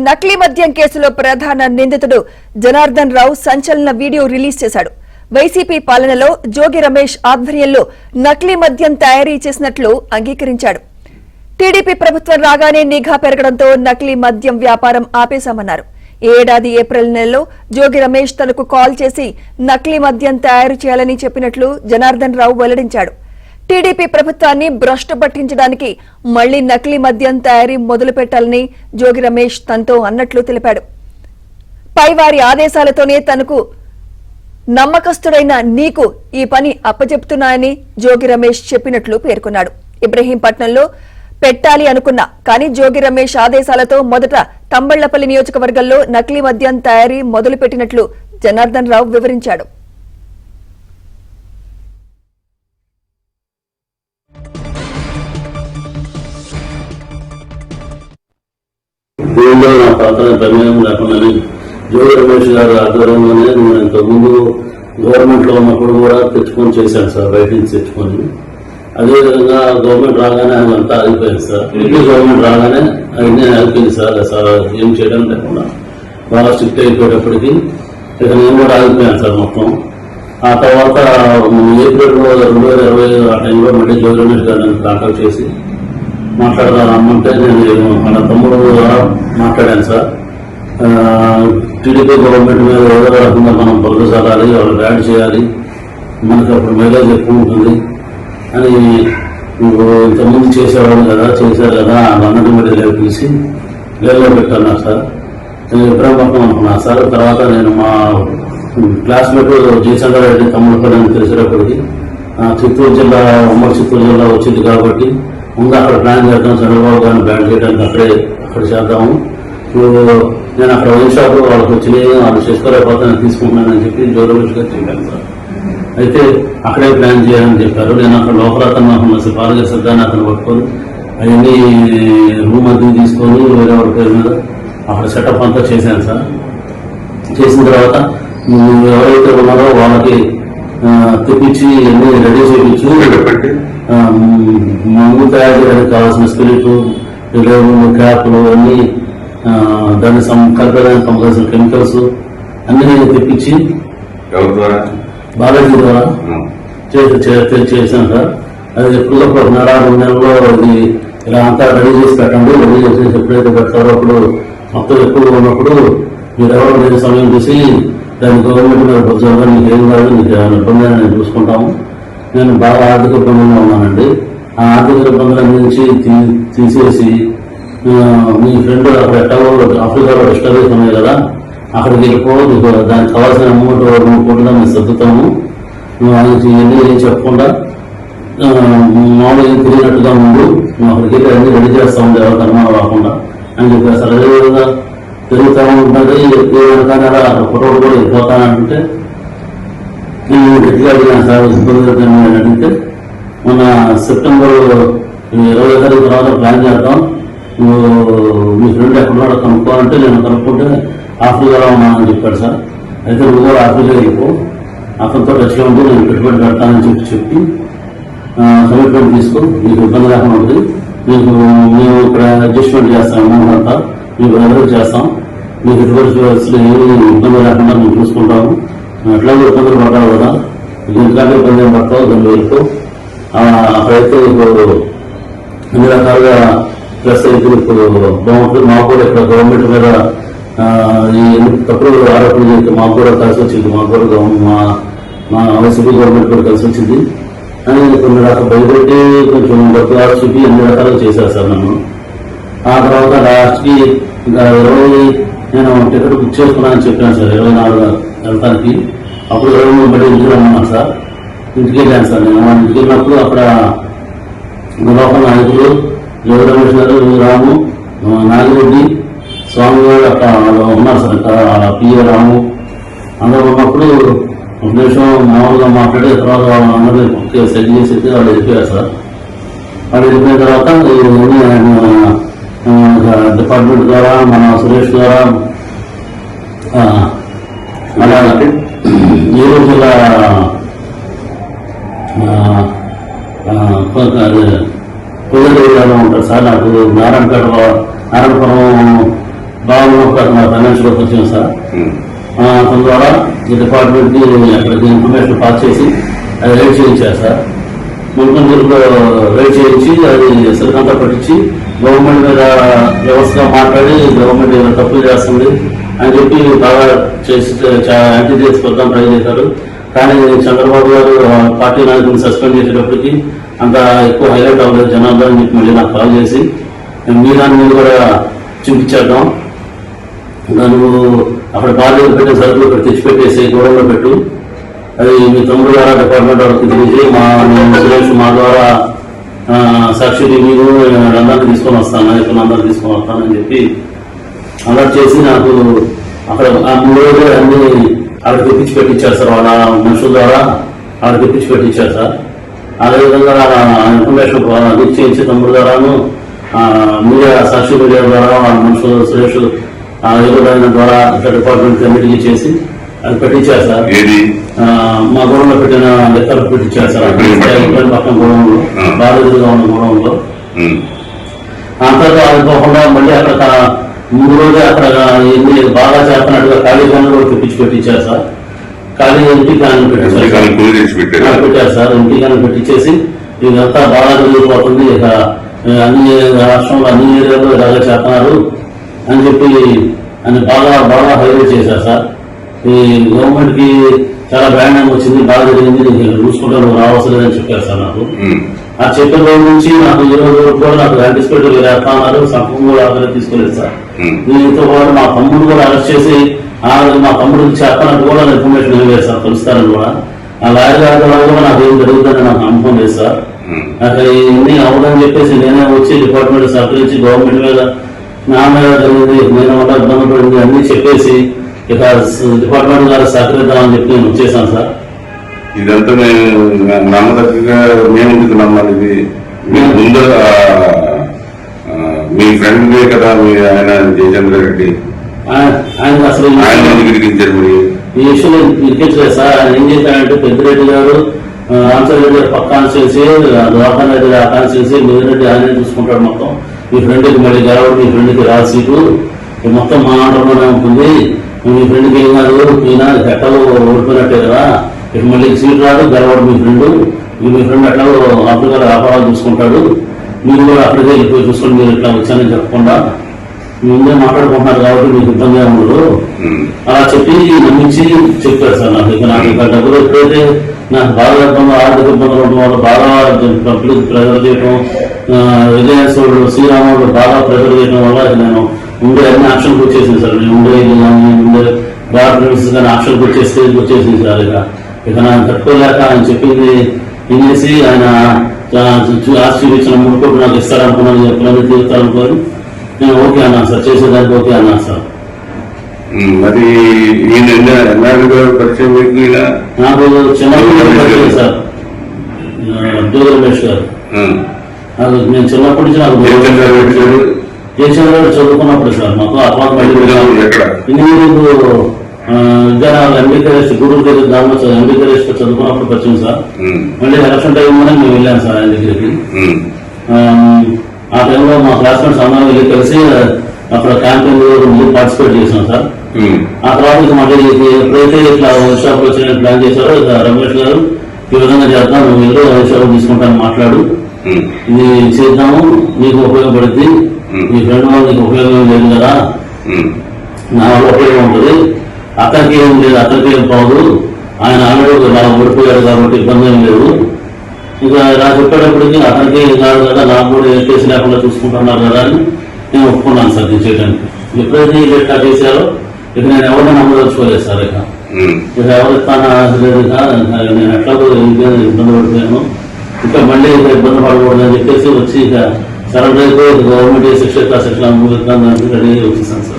నకిలీ మద్యం కేసులో ప్రధాన నిందితుడు జనార్దన్ రావు సంచలన వీడియో రిలీజ్ చేశాడు. వైసీపీ పాలనలో జోగి రమేష్ ఆధ్వర్యంలో నకిలీ మద్యం తయారీ చేసినట్లు అంగీకరించాడు. టీడీపీ ప్రభుత్వం రాగానే నిఘా పెరగడంతో నకిలీ మద్యం వ్యాపారం ఆపేశామన్నారు. ఏడాది ఏప్రిల్ నెలలో జోగి రమేష్ తనకు కాల్ చేసి నకిలీ మద్యం తయారు చేయాలని చెప్పినట్లు జనార్దన్ రావు వెల్లడించాడు. టీడీపీ ప్రభుత్వాన్ని భ్రష్టు పట్టించడానికి మళ్లీ నకిలీ మద్యం తయారీ మొదలు పెట్టాలని జోగి రమేష్ తనతో అన్నట్లు తెలిపాడు. పైవారి ఆదేశాలతోనే తనకు నమ్మకస్తుడైన నీకు ఈ పని అప్పచెప్తున్నానని జోగి రమేష్ చెప్పినట్లు పేర్కొన్నాడు. ఇబ్రహీంపట్నంలో పెట్టాలి అనుకున్నా కానీ జోగి రమేష్ ఆదేశాలతో మొదట తంబళ్లపల్లి నియోజకవర్గంలో నకిలీ మద్యం తయారీ మొదలుపెట్టినట్లు జనార్దన్ రావు వివరించాడు. దీనిలో నా పాత్ర ప్రమేయం లేకుండానే జోగి రమేష్ గారి ఆధ్వర్యంలోనే నేను ఇంతకుముందు గవర్నమెంట్ లో ఉన్నప్పుడు కూడా తెచ్చుకొని చేశాను సార్, బయట నుంచి తెచ్చుకొని. అదేవిధంగా గవర్నమెంట్ రాగానే ఆయన అంతా ఆగిపోయింది సార్. ఏపీ గవర్నమెంట్ రాగానే అవన్నీ ఆగిపోయింది సార్. ఏం చేయడం లేకుండా బాగా స్ట్రిక్ట్ అయిపోయేటప్పటికి ఇక నేను కూడా ఆగిపోయాను సార్ మొత్తం. ఆ తర్వాత ఏప్రిల్ 2020 ఆ టైంలో మళ్ళీ జోగి రమేష్ గారిని కాంటాక్ట్ చేసి మాట్లాడదాం రమ్మంటే నేను మన తమ్ముడు ద్వారా మాట్లాడాను సార్. టీడీపీ గవర్నమెంట్ మీద ఏదో రకంగా మనం బురదసారాలి, వాళ్ళు బ్యాడ్ చేయాలి, మనకి అప్పుడు మైలేజ్ ఎక్కువ ఉంటుంది అని ఇంతకుముందు చేశారు కదా అన్నట్టు మీద తీసి జైల్లో పెట్టాను సార్. నేను ఇబ్రహీంపట్నం అనుకున్నా సార్. తర్వాత నేను మా క్లాస్మేట్ జయశంకర్ రెడ్డి తమ్ముడు కూడా తెలిసేటప్పటికి చిత్తూరు జిల్లా, ఉమ్మడి చిత్తూరు జిల్లా వచ్చింది కాబట్టి ముందు అక్కడ ప్లాన్ చేద్దాం, చంద్రబాబు గారిని బ్యాన్ చేయడానికి అక్కడ చేద్దాము. నేను అక్కడ వైన్ షాప్ వాళ్ళకి వచ్చినాయి, వాళ్ళు చేసుకోలేకపోతే నేను తీసుకుంటున్నానని చెప్పి జోగి రమేష్ గారు చెప్పాను సార్. అయితే అక్కడే ప్లాన్ చేయాలని చెప్పారు. నేను అక్కడ లోపల అతను సిఫారసు సిద్ధాన్ని అతను పట్టుకొని అవన్నీ రూమ్ అద్దెకి తీసుకొని వేరే వాళ్ళ పేరు మీద అక్కడ సెటప్ అంతా చేశాను సార్. చేసిన తర్వాత ఎవరైతే ఉన్నారో వాళ్ళకి తెప్పించి అన్ని రెడీ చేయించి మందు తయారు చేయడానికి కావాల్సిన స్పిరిట్, క్యాప్లు అన్ని దాన్ని కలిపేదానికి కావాల్సిన కెమికల్స్ అన్ని తెప్పించి బాలాజీ ద్వారా చేశాను సార్. అది ఎప్పుడు నెలలో అది ఇలా అంతా రెడీ చేసి పెట్టండి. రెడీ చేసి ఎప్పుడైతే పెడతారో అప్పుడు మొత్తం ఎక్కువగా ఉన్నప్పుడు మీరు ఎవరు లేని సమయం చూసి దాని గవర్నమెంట్ మీద బొజ్జాగా మీకు ఏం కాదు, మీకు ఇబ్బంది నేను చూసుకుంటాము. నేను బాగా ఆర్థిక ఇబ్బందుల్లో ఉన్నానండి. ఆ ఆర్థిక ఇబ్బందుల నుంచి తీసేసి మీ ఫ్రెండ్ అక్కడ ఎట్టవో ఆఫ్రికాలో రెస్టారెంట్ ఉన్నాయి కదా, అక్కడికి వెళ్ళిపో, దానికి కావాల్సిన అమౌంట్ 3 కోట్లుగా మేము సర్దుతాము, ఇవన్నీ ఏం చెప్పకుండా మామూలుగా తిరిగినట్టుగా ముందు మేము అక్కడికి వెళ్ళి అన్ని రెడీ చేస్తాము ఎవరికి అనుమానం రాకుండా అని చెప్పారు సార్. అదేవిధంగా తిరుగుతూ ఉంటుంది. కానీ అక్కడ ఫోటోలు కూడా వెళ్ళిపోతానంటే నేను గట్టిగా అడిగాను సార్, ఇబ్బంది అడిగితే మొన్న సెప్టెంబర్ 20 తారీఖు తర్వాత ప్లాన్ చేద్దాం, మీ ఫ్రెండ్ ఎక్కడున్నాడో కనుక్కోవాలంటే నేను కనుక్కుంటే ఆఫ్రికాలో ఉన్నానని చెప్పాడు సార్. అయితే నువ్వు కూడా ఆఫ్రికా వెళ్ళిపో, అతనితో టచ్లో ఉంటే నేను పెట్టుబడి పెడతానని చెప్పి కమిట్మెంట్ తీసుకో, మీకు ఇబ్బంది లేకుండా ఉంటుంది, మేము ఇక్కడ అడ్జస్ట్మెంట్ చేస్తాం, అమౌంట్ అంతా మీకు రెగ్యులర్ చేస్తాం, మీకు ఎటువంటి ఏమి ఇబ్బంది లేకుండా మేము చూసుకుంటాము. ఎట్లాగో ఇబ్బందులు పడ్డావు కదా, ఇంటికంటే ఇబ్బంది ఏం పడతావు, దాన్ని వెళ్ళిపో. అక్కడైతే ఇప్పుడు అన్ని రకాలుగా ప్లస్ అయితే ఇప్పుడు బాగుంటుంది. మాకు కూడా ఇక్కడ గవర్నమెంట్ మీద ఈ తప్పుడు ఆరోపణలు చేస్తే మాకు కూడా కలిసి వచ్చింది, మాకు కూడా మా వైసీపీ గవర్నమెంట్ కూడా కలిసి వచ్చింది అని కొన్ని రకాల భయపెట్టి కొంచెం డబ్బులు చూపి అన్ని రకాలుగా చేశారు సార్ నన్ను. ఆ తర్వాత లాస్ట్కి ఇంకా 20 నేను టికెట్ బుక్ చేసుకున్నానని చెప్పాను సార్, 24 వెళ్తానికి. అప్పుడు 23 బట్టి ఇంటికి రమ్మన్నాను సార్. ఇంటికి వెళ్ళాను సార్. నేను ఇంటికి వెళ్ళినప్పుడు అక్కడ లోకల్ నాయకులు జోగి రమేష్ గారు, రాము, నాగిరెడ్డి, స్వామి గారు అక్కడ ఉన్నారు సార్. ఇక్కడ పిఏ రాము అందరూ ఉన్నప్పుడు ఒక నిమిషం మామూలుగా మాట్లాడి తర్వాత అందరినీ సెట్ చేసి వాళ్ళు వెళ్ళిపోయారు సార్. వాళ్ళు వెళ్ళిపోయిన తర్వాత డిపార్ట్మెంట్ ద్వారా మన సురేష్ ద్వారా అలాగే ఏలూరు జిల్లా కొల్లేరు ఉంటారు సార్. నాకు నారాయణపురం బాగా ఫైనాన్షియల్ వచ్చింది సార్. దాని ద్వారా ఈ డిపార్ట్మెంట్కి అక్కడికి ఇన్ఫర్మేషన్ పాస్ చేసి అది రైడ్ చేయించారు సార్. మున్కందూరులో రైడ్ చేయించి అది సరికంతా పట్టించి గవర్నమెంట్ మీద వ్యవస్థగా మాట్లాడి గవర్నమెంట్ ఏదో తప్పులు చేస్తుంది అని చెప్పి బాగా చేసి యాంటీ చేసి కొద్దాం ట్రై చేశారు. కానీ చంద్రబాబు గారు పార్టీ నాయకులను సస్పెండ్ చేసేటప్పటికి అంత ఎక్కువ హైలైట్ అవ్వలేదు జనాల్లో అని చెప్పి మళ్ళీ నాకు కాల్ చేసి మీ దాని మీద కూడా చూపించేద్దాం, నువ్వు అక్కడ బాధ్యత పెట్టిన సరుకులు ఇక్కడ తెచ్చిపెట్టేసి గొడవలో పెట్టు, అది మీ తమ్ముడు ద్వారా డిపార్ట్మెంట్ వాళ్ళకి తెలిసి సురేష్ మా ద్వారా సాక్షి రివ్యూ అందరినీ తీసుకొని వస్తాను, నాయకులు అందరినీ తీసుకొని వస్తానని చెప్పి అలర్ట్ చేసి నాకు అక్కడ ఆ 3 రోజులు అన్ని అక్కడ తెప్పించి పెట్టించారు సార్. వాళ్ళ మనుషుల ద్వారా అక్కడ తెప్పించి పెట్టించారు సార్. అదేవిధంగా ఇన్ఫర్మేషన్ లీక్ చేయించి తమ్ముడు ద్వారాను మీడియా సాక్షి మీడియా ద్వారా వాళ్ళ మనుషులు సురేష్ ఎవరైన ద్వారా ఇట్లా డిపార్ట్మెంట్ కమిటీ చేసి అది పెట్టించారు సార్. మా గోడంలో పెట్టిన లెక్కలు పెట్టించారు సార్. పక్కన గోడంలో బాధితులుగా ఉన్న గోడంలో అంతగా అనుకోకుండా మళ్ళీ అక్కడ 3 రోజులు అక్కడ ఎన్ని బాగా చేస్తున్నట్టుగా ఖాళీ పనులు కూడా తెప్పించి పెట్టించారు సార్. ఖాళీ ఎంపీ కాలను పెట్టారు సార్. ఎంపీ కాలను పెట్టించేసి ఇదంతా బాగా జరిగిపోతుంది, ఇక అన్ని రాష్ట్రంలో అన్ని ఏరియాలో ఇలాగే చేస్తున్నారు అని చెప్పి అని బాగా బాగా హైలైట్ చేశారు సార్. ఈ గవర్నమెంట్ కి చాలా బ్రాండ్ నేమ్ వచ్చింది, బాగా జరిగింది, చూసుకుంటా నువ్వు రావాల్సి లేదని చెప్పారు సార్ నాకు. ఆ చెప్పిన రోజు నుంచి నాకు 20 రోజులు కూడా నాకు యాంటిసిపేట్ వేస్తున్నారు, సంపూర్ణ కూడా ఆధారం తీసుకోలేదు సార్. దీంతో పాటు మా తమ్ముడు కూడా అరెస్ట్ చేసి మా తమ్ముడికి చెప్పాలని కూడా ఇన్ఫర్మేషన్ ఇవ్వలేదు సార్, తెలుస్తారని కూడా. ఆ లాయర్ గారి ద్వారా కూడా నాకు ఏం జరుగుతుందని నాకు నమ్మకం లేదు సార్. అక్కడ ఇవన్నీ అవ్వదని చెప్పేసి నేనే వచ్చి డిపార్ట్మెంట్ సహకరించి గవర్నమెంట్ మీద నా మీద జరిగింది, నేను వల్ల ఇబ్బంది పడింది అన్ని చెప్పేసి ఇక డిపార్ట్మెంట్ గారు సహకరిద్దామని చెప్పి నేను వచ్చేసాను సార్. ఇదంతా మేము నమ్మదగ్గగా మేము నమ్మాలి. ఇది మీకు ముందు మీ ఫ్రెండ్ కదా మీ ఆయన జయచంద్ర రెడ్డి, ఆయన అసలు ఇరికించారు. మరి ఈ విషయంలో ఇరికించలేదు సార్. ఆయన ఏం చేశారంటే పెద్దిరెడ్డి గారు ఆన్సర్ రెడ్డి గారు పక్క కాన్స్టిట్యూన్సీ, దోహన్ రెడ్డి గారు ఆ కాన్స్టిట్యూన్సీ, మిగిలిరెడ్డి ఆయనే చూసుకుంటాడు మొత్తం. మీ ఫ్రెండ్కి మళ్ళీ గెలవడు, మీ ఫ్రెండ్కి రాదు సీటు, మొత్తం మా ఆటలోనే ఉంటుంది, మీ ఫ్రెండ్కి ఏం కాదు, ఈయన ఎట్టలో ఓడిపోయినట్టే కదా, ఇక మళ్ళీ సీట్ రాదు, గెలవడు మీ ఫ్రెండ్ ఎట్లాగో అప్పుడు గారు వ్యాపారాలు చూసుకుంటాడు, మీరు కూడా అక్కడికే వెళ్ళిపోయి చూసుకొని మీరు ఇట్లా వచ్చానని చెప్పకుండా ముందే మాట్లాడుకుంటున్నారు కాబట్టి మీకు ఇబ్బందిగా ఉండదు అలా చెప్పి నమ్మించి చెప్పారు సార్. నాకు ఇక నాకు ఇక డబ్బులు ఎప్పుడైతే నాకు బాగా ఇబ్బంది ఆర్థిక ఇబ్బందులు ఉండడం వల్ల బాగా పబ్లిక్ ప్రెజర్ చేయడం, రిలయన్స్ వాళ్ళు శ్రీరాముడు బాగా ప్రెజర్ చేయడం వల్ల నేను ఉండే అన్ని ఆప్షన్కి వచ్చేసింది సార్. నేను ఉండే ఇల్లు కానీ ఉండే బాగా ప్రిన్సెస్ కానీ ఆప్షన్కి వచ్చేసింది సార్. ఇక నాకు తట్టుకోలేక ఆయన చెప్పింది వినేసి ఆయన ఆస్తి ఇచ్చిన 3 కోట్లు నాకు ఇస్తారనుకున్నాను, ఎప్పుడైనా తీరుతారనుకోని నేను ఓకే అన్నాను సార్, చేసేదానికి ఓకే అన్నాను సార్. మరి పరిచయం నాకు చిన్నప్పుడు సార్ జోగి రమేష్ గారు, నేను చిన్నప్పటి నుంచి నాకు జయచంద్ర చదువుకున్నప్పుడు సార్ మాకు అపార్ట్మెంట్ ఇంజనీరింగ్ విద్యానగర్ ఎంబీకేఎస్ గూడూరు దగ్గర గ్రామంలో ఎంబీకేఎస్ చదువుకున్నప్పుడు పరిచయం సార్. మళ్ళీ ఎలక్షన్ టైంలోనే మేము వెళ్ళాం సార్ ఆయన దగ్గరికి. ఆ టైంలో మా క్లాస్మేట్స్ అందరం వెళ్ళి కలిసి అక్కడ క్యాంపెయిన్ పార్టిసిపేట్ చేసాం సార్. ఆ తర్వాత మళ్ళీ ఎప్పుడైతే ఇట్లా వర్క్ షాప్ వచ్చి ప్లాన్ చేశారో రమేష్ గారు ఈ విధంగా చేద్దాం, నువ్వు వెళ్ళి వర్క్ షాప్ తీసుకుంటాను మాట్లాడు, ఇది చేద్దాము, నీకు ఉపయోగపడుద్ది, నీ ఫ్రెండ్ వాళ్ళు నీకు ఉపయోగం లేదు కదా, నా వల్ల ఉపయోగం ఉంటుంది, అతనికి ఏం లేదు, అతనికి ఏం పోదు, ఆయన ఆల్రెడీ ఓడిపోయాడు కాబట్టి ఇబ్బంది ఏం లేదు, ఇంకా ఇలా చెప్పేటప్పటికి అతనికి కాదు కదా, నాకు కూడా ఏ కేసు లేకుండా చూసుకుంటున్నారు కదా అని నేను ఒప్పుకున్నాను సార్ ఇది చేయడానికి. ఎప్పుడైతే ఇట్లా చేశారో ఇక నేను ఎవరిని నమ్మదలుచుకోలేదు సార్. ఇక ఎవరు ఇస్తానా లేదు, నేను ఎట్లా ఇబ్బంది పడిపోయాను, ఇంకా మళ్ళీ ఇబ్బంది పడకూడదు అని చెప్పేసి వచ్చి ఇక సరెండర్ అయిపోయి గవర్నమెంట్ 6 క్లాస్ ఎట్లా రెడీ వచ్చేసాను సార్.